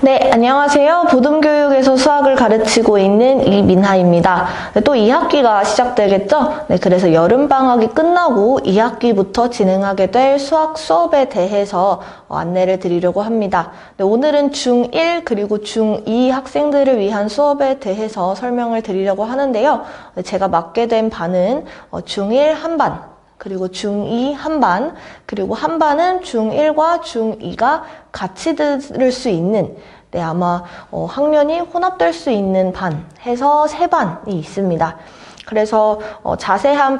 네, 안녕하세요. 보듬교육에서 수학을 가르치고 있는 이민하입니다. 네, 또 2학기가 시작되겠죠? 네, 그래서 여름방학이 끝나고 2학기부터 진행하게 될 수학 수업에 대해서 안내를 드리려고 합니다. 네, 오늘은 중1 그리고 중2 학생들을 위한 수업에 대해서 설명을 드리려고 하는데요. 네, 제가 맡게 된 반은 중1 한 반, 그리고 중2 한 반, 그리고 한 반은 중1과 중2가 같이 들을 수 있는, 네, 아마 학년이 혼합될 수 있는 반 해서 3반이 있습니다. 그래서 자세한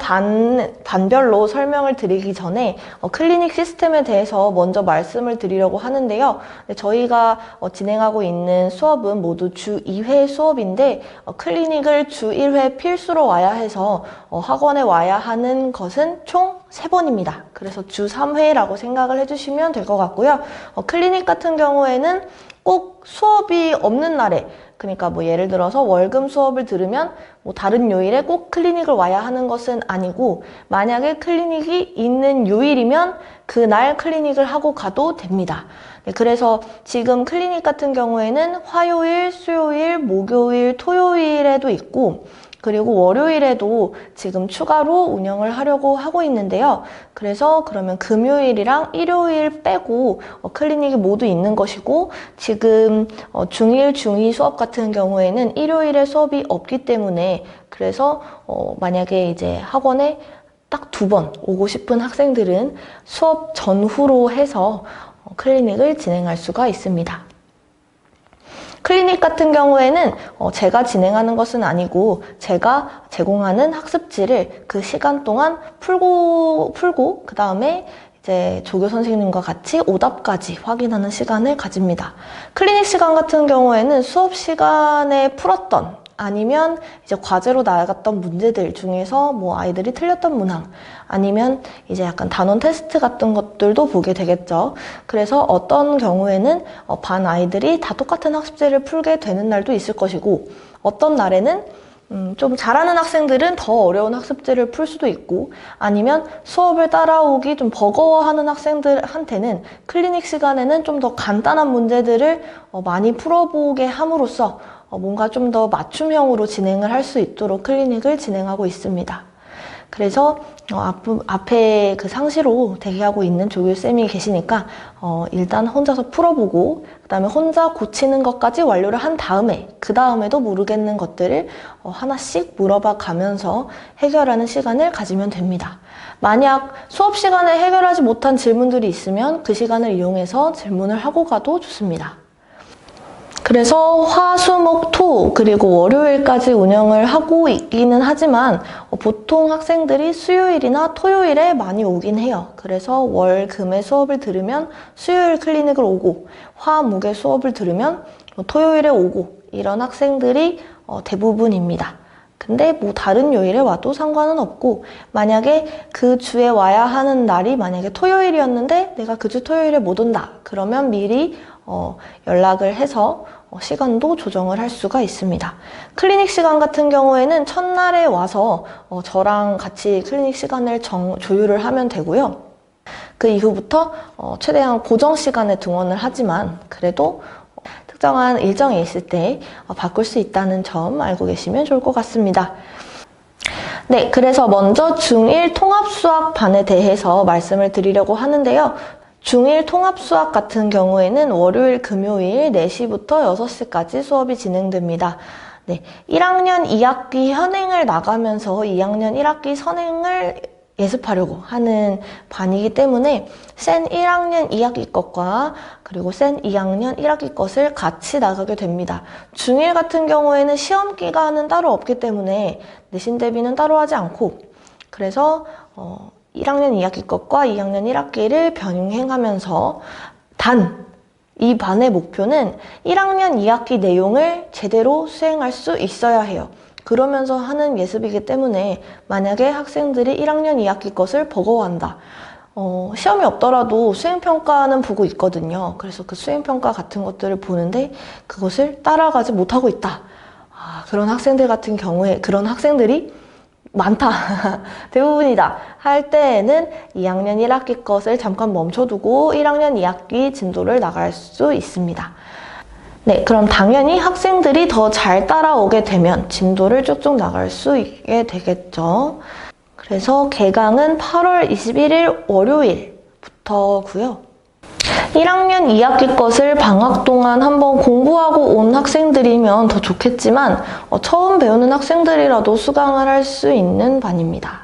반별로 설명을 드리기 전에 클리닉 시스템에 대해서 먼저 말씀을 드리려고 하는데요. 네, 저희가 진행하고 있는 수업은 모두 주 2회 수업인데 클리닉을 주 1회 필수로 와야 해서 학원에 와야 하는 것은 총 3번입니다. 그래서 주 3회라고 생각을 해주시면 될 것 같고요. 클리닉 같은 경우에는 꼭 수업이 없는 날에, 그러니까 뭐 예를 들어서 월금 수업을 들으면 뭐 다른 요일에 꼭 클리닉을 와야 하는 것은 아니고, 만약에 클리닉이 있는 요일이면 그날 클리닉을 하고 가도 됩니다. 네, 그래서 지금 클리닉 같은 경우에는 화요일, 수요일, 목요일, 토요일에도 있고, 그리고 월요일에도 지금 추가로 운영을 하려고 하고 있는데요. 그래서 그러면 금요일이랑 일요일 빼고 클리닉이 모두 있는 것이고, 지금 중1, 중2 수업 같은 경우에는 일요일에 수업이 없기 때문에, 그래서 만약에 이제 학원에 딱 2번 오고 싶은 학생들은 수업 전후로 해서 클리닉을 진행할 수가 있습니다. 클리닉 같은 경우에는 제가 진행하는 것은 아니고 제가 제공하는 학습지를 그 시간 동안 풀고 그 다음에 이제 조교 선생님과 같이 오답까지 확인하는 시간을 가집니다. 클리닉 시간 같은 경우에는 수업 시간에 풀었던 아니면 이제 과제로 나갔던 문제들 중에서 뭐 아이들이 틀렸던 문항, 아니면 이제 약간 단원 테스트 같은 것들도 보게 되겠죠. 그래서 어떤 경우에는 반 아이들이 다 똑같은 학습지를 풀게 되는 날도 있을 것이고, 어떤 날에는 좀 잘하는 학생들은 더 어려운 학습지를 풀 수도 있고, 아니면 수업을 따라오기 좀 버거워하는 학생들한테는 클리닉 시간에는 좀 더 간단한 문제들을 많이 풀어보게 함으로써 뭔가 좀 더 맞춤형으로 진행을 할 수 있도록 클리닉을 진행하고 있습니다. 그래서 앞에 그 상시로 대기하고 있는 조교쌤이 계시니까 일단 혼자서 풀어보고, 그 다음에 혼자 고치는 것까지 완료를 한 다음에 그 다음에도 모르겠는 것들을 하나씩 물어봐 가면서 해결하는 시간을 가지면 됩니다. 만약 수업 시간에 해결하지 못한 질문들이 있으면 그 시간을 이용해서 질문을 하고 가도 좋습니다. 그래서 화, 수, 목, 토, 그리고 월요일까지 운영을 하고 있기는 하지만 보통 학생들이 수요일이나 토요일에 많이 오긴 해요. 그래서 월, 금의 수업을 들으면 수요일 클리닉을 오고, 화, 목의 수업을 들으면 토요일에 오고, 이런 학생들이 대부분입니다. 근데 뭐 다른 요일에 와도 상관은 없고, 만약에 그 주에 와야 하는 날이 만약에 토요일이었는데 내가 그 주 토요일에 못 온다, 그러면 미리 연락을 해서 시간도 조정을 할 수가 있습니다. 클리닉 시간 같은 경우에는 첫날에 와서 저랑 같이 클리닉 시간을 조율을 하면 되고요. 그 이후부터 최대한 고정 시간에 등원을 하지만 그래도 특정한 일정이 있을 때 바꿀 수 있다는 점 알고 계시면 좋을 것 같습니다. 네, 그래서 먼저 중1 통합수학반에 대해서 말씀을 드리려고 하는데요. 중1 통합수학 같은 경우에는 월요일, 금요일 4시부터 6시까지 수업이 진행됩니다. 네, 1학년 2학기 현행을 나가면서 2학년 1학기 선행을 예습하려고 하는 반이기 때문에 센 1학년 2학기 것과 그리고 센 2학년 1학기 것을 같이 나가게 됩니다. 중1 같은 경우에는 시험 기간은 따로 없기 때문에 내신 대비는 따로 하지 않고, 그래서 1학년 2학기 것과 2학년 1학기를 병행하면서 이 반의 목표는 1학년 2학기 내용을 제대로 수행할 수 있어야 해요. 그러면서 하는 예습이기 때문에 만약에 학생들이 1학년 2학기 것을 버거워한다, 시험이 없더라도 수행평가는 보고 있거든요. 그래서 그 수행평가 같은 것들을 보는데 그것을 따라가지 못하고 있다, 그런 학생들 같은 경우에, 그런 학생들이 많다, 대부분이다 할 때에는 2학년 1학기 것을 잠깐 멈춰두고 1학년 2학기 진도를 나갈 수 있습니다. 네, 그럼 당연히 학생들이 더 잘 따라오게 되면 진도를 쭉쭉 나갈 수 있게 되겠죠. 그래서 개강은 8월 21일 월요일부터고요. 1학년 2학기 것을 방학 동안 한번 공부하고 온 학생들이면 더 좋겠지만 처음 배우는 학생들이라도 수강을 할 수 있는 반입니다.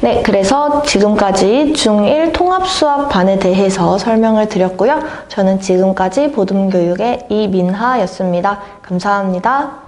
네, 그래서 지금까지 중1 통합수학반에 대해서 설명을 드렸고요. 저는 지금까지 보듬교육의 이민하였습니다. 감사합니다.